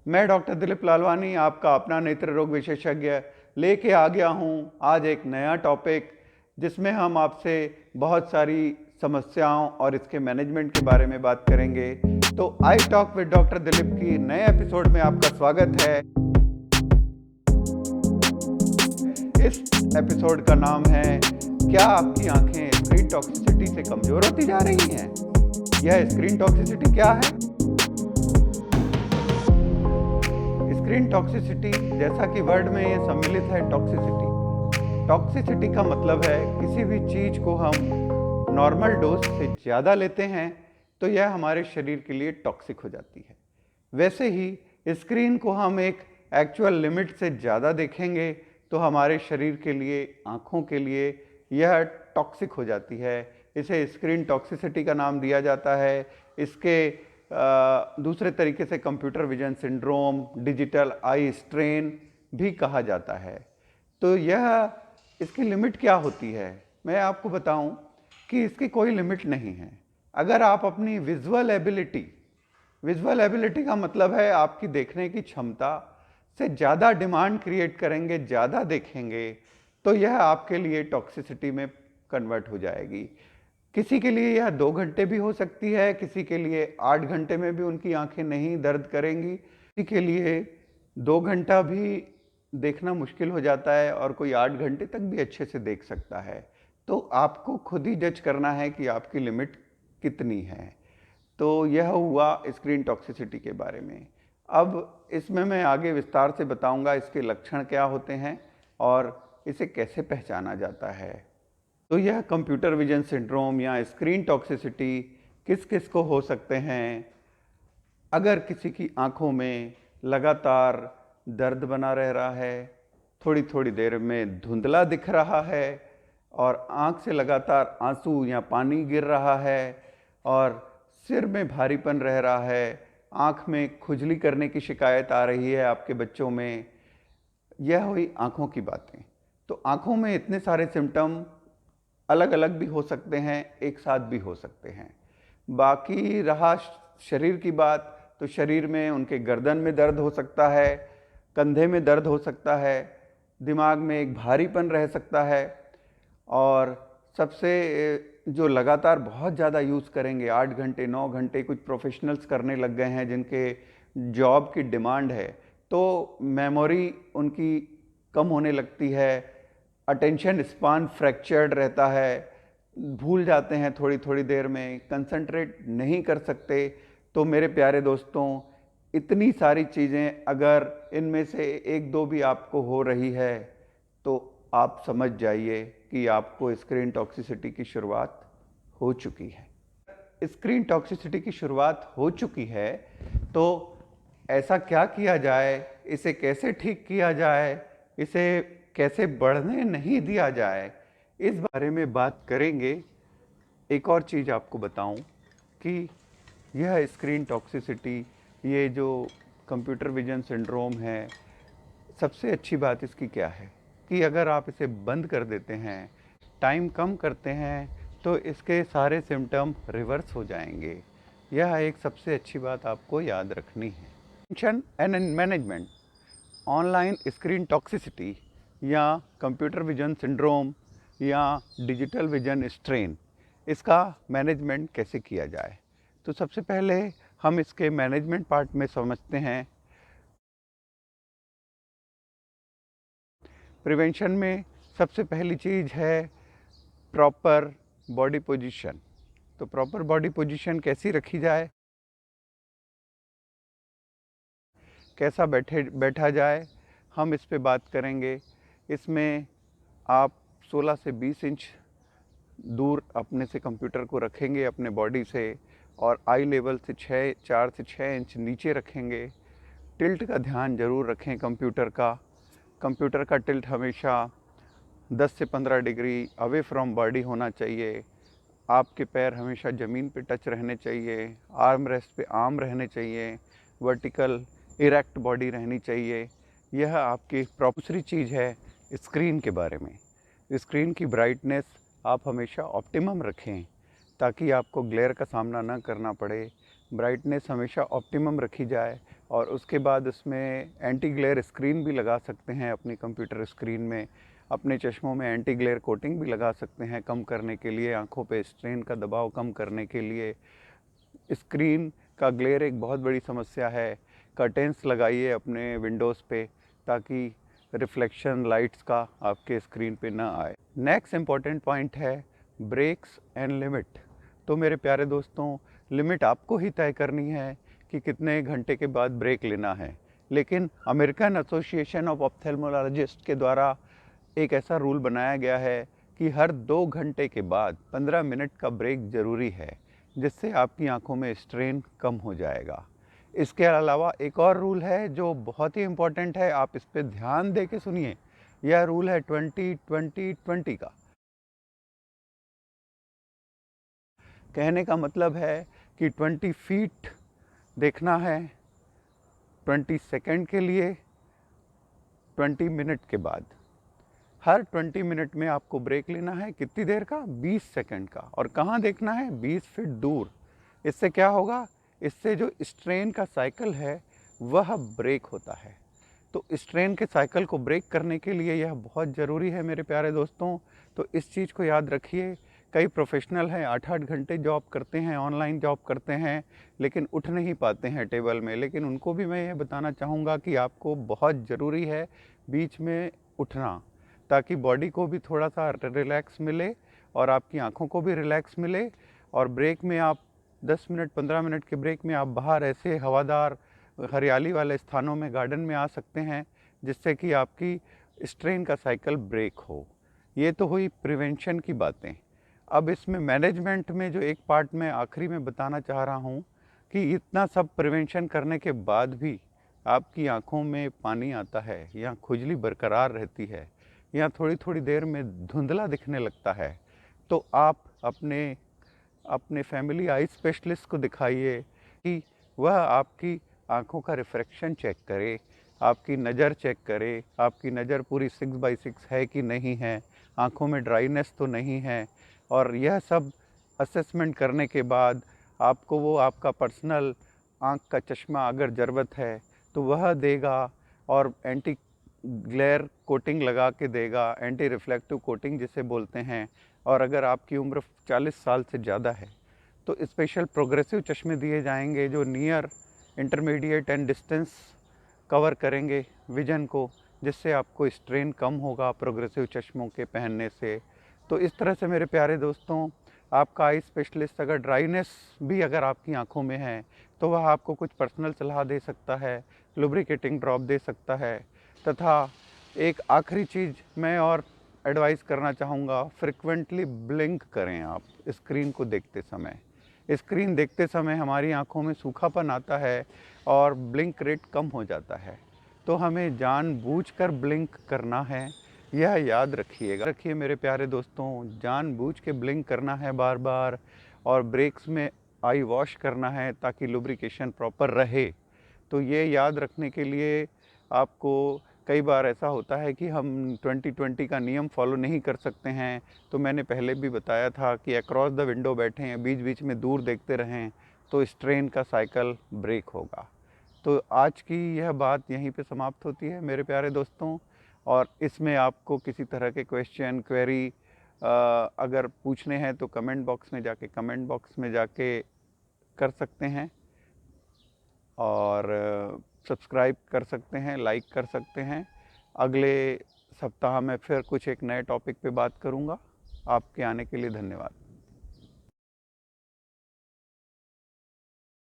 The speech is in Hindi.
मैं डॉक्टर दिलीप लालवानी, आपका अपना नेत्र रोग विशेषज्ञ, लेके आ गया हूँ आज एक नया टॉपिक, जिसमें हम आपसे बहुत सारी समस्याओं और इसके मैनेजमेंट के बारे में बात करेंगे। तो I talk with doctor Dilip की नए एपिसोड में आपका स्वागत है। इस एपिसोड का नाम है, क्या आपकी आंखें स्क्रीन टॉक्सिसिटी से कमजोर होती जा रही हैं? यह स्क्रीन टॉक्सिसिटी क्या है? स्क्रीन टॉक्सिसिटी, जैसा कि वर्ड में ये सम्मिलित है टॉक्सिसिटी। टॉक्सिसिटी का मतलब है किसी भी चीज को हम नॉर्मल डोज से ज़्यादा लेते हैं तो यह हमारे शरीर के लिए टॉक्सिक हो जाती है। वैसे ही स्क्रीन को हम एक एक्चुअल लिमिट से ज़्यादा देखेंगे तो हमारे शरीर के लिए, आँखों के लिए यह टॉक्सिक हो जाती है। इसे स्क्रीन टॉक्सिसिटी का नाम दिया जाता है। इसके दूसरे तरीके से computer vision syndrome, digital eye strain भी कहा जाता है। तो यह इसकी लिमिट क्या होती है? मैं आपको बताऊं कि इसकी कोई लिमिट नहीं है। अगर आप अपनी विजुअल एबिलिटी का मतलब है आपकी देखने की क्षमता से ज़्यादा डिमांड क्रिएट करेंगे, ज़्यादा देखेंगे, तो यह आपके लिए टॉक्सिसिटी में कन्वर्ट हो जाएगी। किसी के लिए यह 2 घंटे भी हो सकती है, किसी के लिए 8 घंटे में भी उनकी आंखें नहीं दर्द करेंगी, किसी के लिए 2 घंटा भी देखना मुश्किल हो जाता है और कोई 8 घंटे तक भी अच्छे से देख सकता है। तो आपको खुद ही जज करना है कि आपकी लिमिट कितनी है। तो यह हुआ स्क्रीन टॉक्सिसिटी के बारे में। अब इसमें मैं आगे विस्तार से बताऊंगा इसके लक्षण क्या होते हैं और इसे कैसे पहचाना जाता है। तो यह कंप्यूटर विजन सिंड्रोम या स्क्रीन टॉक्सिसिटी किस किस को हो सकते हैं? अगर किसी की आंखों में लगातार दर्द बना रह रहा है, थोड़ी थोड़ी देर में धुंधला दिख रहा है और आंख से लगातार आंसू या पानी गिर रहा है और सिर में भारीपन रह रहा है, आंख में खुजली करने की शिकायत आ रही है आपके बच्चों में, यह हुई आंखों की बातें। तो आंखों में इतने सारे सिम्टम अलग अलग भी हो सकते हैं, एक साथ भी हो सकते हैं। बाकी रहा शरीर की बात, तो शरीर में उनके गर्दन में दर्द हो सकता है, कंधे में दर्द हो सकता है, दिमाग में एक भारीपन रह सकता है और सबसे जो लगातार बहुत ज़्यादा यूज़ करेंगे, 8 घंटे 9 घंटे, कुछ प्रोफेशनल्स करने लग गए हैं जिनके जॉब की डिमांड है, तो मेमोरी उनकी कम होने लगती है, अटेंशन स्पान फ्रैक्चर्ड रहता है, भूल जाते हैं थोड़ी थोड़ी देर में, कंसंट्रेट नहीं कर सकते। तो मेरे प्यारे दोस्तों, इतनी सारी चीज़ें अगर इनमें से एक दो भी आपको हो रही है तो आप समझ जाइए कि आपको स्क्रीन टॉक्सिसिटी की शुरुआत हो चुकी है। स्क्रीन टॉक्सिसिटी की शुरुआत हो चुकी है तो ऐसा क्या किया जाए, इसे कैसे ठीक किया जाए, इसे कैसे बढ़ने नहीं दिया जाए, इस बारे में बात करेंगे। एक और चीज़ आपको बताऊं कि यह स्क्रीन टॉक्सिसिटी, ये जो कंप्यूटर विजन सिंड्रोम है, सबसे अच्छी बात इसकी क्या है कि अगर आप इसे बंद कर देते हैं, टाइम कम करते हैं, तो इसके सारे सिम्टम रिवर्स हो जाएंगे। यह एक सबसे अच्छी बात आपको याद रखनी है। Prevention and management online screen toxicity या कंप्यूटर विजन सिंड्रोम या डिजिटल विजन स्ट्रेन, इसका मैनेजमेंट कैसे किया जाए? तो सबसे पहले हम इसके मैनेजमेंट पार्ट में समझते हैं। प्रिवेंशन में सबसे पहली चीज़ है प्रॉपर बॉडी पोजीशन। तो प्रॉपर बॉडी पोजीशन कैसी रखी जाए, कैसा बैठा जाए, हम इस पे बात करेंगे। इसमें आप 16 से 20 इंच दूर अपने से कंप्यूटर को रखेंगे अपने बॉडी से और आई लेवल से 4 से 6 इंच नीचे रखेंगे। टिल्ट का ध्यान ज़रूर रखें कंप्यूटर का। कंप्यूटर का टिल्ट हमेशा 10 से 15 डिग्री अवे फ्रॉम बॉडी होना चाहिए। आपके पैर हमेशा ज़मीन पे टच रहने चाहिए, आर्म रेस्ट पे आर्म रहने चाहिए, वर्टिकल इरेक्ट बॉडी रहनी चाहिए। यह आपकी दूसरी चीज़ है स्क्रीन के बारे में। स्क्रीन की ब्राइटनेस आप हमेशा ऑप्टिमम रखें ताकि आपको ग्लेयर का सामना न करना पड़े। ब्राइटनेस हमेशा ऑप्टिमम रखी जाए और उसके बाद उसमें एंटी ग्लेयर स्क्रीन भी लगा सकते हैं अपनी कंप्यूटर स्क्रीन में। अपने चश्मों में एंटी ग्लेयर कोटिंग भी लगा सकते हैं कम करने के लिए, आँखों पे स्ट्रेन का दबाव कम करने के लिए। स्क्रीन का ग्लेयर एक बहुत बड़ी समस्या है। कर्टेंस लगाइए अपने विंडोज़ पे ताकि रिफ्लेक्शन लाइट्स का आपके स्क्रीन पे ना आए। नेक्स्ट इम्पॉर्टेंट पॉइंट है ब्रेक्स एंड लिमिट। तो मेरे प्यारे दोस्तों, लिमिट आपको ही तय करनी है कि कितने घंटे के बाद ब्रेक लेना है, लेकिन अमेरिकन एसोसिएशन ऑफ ऑप्थेल्मोलॉजिस्ट के द्वारा एक ऐसा रूल बनाया गया है कि हर 2 घंटे के बाद 15 मिनट का ब्रेक ज़रूरी है, जिससे आपकी आंखों में स्ट्रेन कम हो जाएगा। इसके अलावा एक और रूल है जो बहुत ही इम्पोर्टेंट है, आप इस पर ध्यान दे के सुनिए। यह रूल है 20-20-20 का। कहने का मतलब है कि 20 फीट देखना है 20 सेकंड के लिए 20 मिनट के बाद। हर 20 मिनट में आपको ब्रेक लेना है। कितनी देर का? 20 सेकंड का। और कहाँ देखना है? 20 फीट दूर। इससे क्या होगा? इससे जो स्ट्रेन का साइकिल है वह ब्रेक होता है। तो स्ट्रेन के साइकिल को ब्रेक करने के लिए यह बहुत ज़रूरी है मेरे प्यारे दोस्तों। तो इस चीज़ को याद रखिए। कई प्रोफेशनल हैं 8-8 घंटे जॉब करते हैं, ऑनलाइन जॉब करते हैं, लेकिन उठ नहीं पाते हैं टेबल में। लेकिन उनको भी मैं यह बताना चाहूँगा कि आपको बहुत ज़रूरी है बीच में उठना, ताकि बॉडी को भी थोड़ा सा रिलैक्स मिले और आपकी आँखों को भी रिलैक्स मिले। और ब्रेक में आप 10 मिनट 15 मिनट के ब्रेक में आप बाहर ऐसे हवादार हरियाली वाले स्थानों में, गार्डन में आ सकते हैं, जिससे कि आपकी स्ट्रेन का साइकिल ब्रेक हो। ये तो हुई प्रिवेंशन की बातें। अब इसमें मैनेजमेंट में जो एक पार्ट मैं आखिरी में बताना चाह रहा हूँ कि इतना सब प्रिवेंशन करने के बाद भी आपकी आँखों में पानी आता है या खुजली बरकरार रहती है या थोड़ी थोड़ी देर में धुंधला दिखने लगता है, तो आप अपने फैमिली आई स्पेशलिस्ट को दिखाइए कि वह आपकी आँखों का रिफ्रैक्शन चेक करे, आपकी नज़र चेक करे, आपकी नज़र पूरी 6/6 है कि नहीं है, आँखों में ड्राइनेस तो नहीं है। और यह सब असेसमेंट करने के बाद आपको वो आपका पर्सनल आँख का चश्मा अगर ज़रूरत है तो वह देगा, और एंटी ग्लेयर कोटिंग लगा के देगा, एंटी रिफ्लेक्टिव कोटिंग जिसे बोलते हैं। और अगर आपकी उम्र 40 साल से ज़्यादा है तो स्पेशल प्रोग्रेसिव चश्मे दिए जाएंगे जो near, intermediate and distance cover करेंगे विज़न को, जिससे आपको स्ट्रेन कम होगा प्रोग्रेसिव चश्मों के पहनने से। तो इस तरह से मेरे प्यारे दोस्तों, आपका आई स्पेशलिस्ट अगर ड्राइनेस भी अगर आपकी आंखों में है तो वह आपको कुछ पर्सनल सलाह दे सकता है, लुब्रिकेटिंग ड्रॉप दे सकता है। तथा एक आखिरी चीज़ मैं और एडवाइस करना चाहूँगा, फ्रिक्वेंटली ब्लिंक करें आप स्क्रीन को देखते समय। स्क्रीन देखते समय हमारी आंखों में सूखापन आता है और ब्लिंक रेट कम हो जाता है, तो हमें जानबूझकर ब्लिंक करना है, यह याद रखिए मेरे प्यारे दोस्तों। जानबूझ के ब्लिंक करना है बार बार, और ब्रेक्स में आई वॉश करना है ताकि लुब्रिकेशन प्रॉपर रहे। तो ये याद रखने के लिए आपको, कई बार ऐसा होता है कि हम 20-20 का नियम फॉलो नहीं कर सकते हैं। तो मैंने पहले भी बताया था कि अक्रॉस द विंडो बैठें, बीच बीच में दूर देखते रहें, तो स्ट्रेन का साइकिल ब्रेक होगा। तो आज की यह बात यहीं पे समाप्त होती है मेरे प्यारे दोस्तों। और इसमें आपको किसी तरह के क्वेश्चन, क्वेरी अगर पूछने हैं तो कमेंट बॉक्स में जाके कर सकते हैं, और सब्सक्राइब कर सकते हैं, लाइक कर सकते हैं। अगले सप्ताह में फिर कुछ एक नए टॉपिक पे बात करूँगा। आपके आने के लिए धन्यवाद।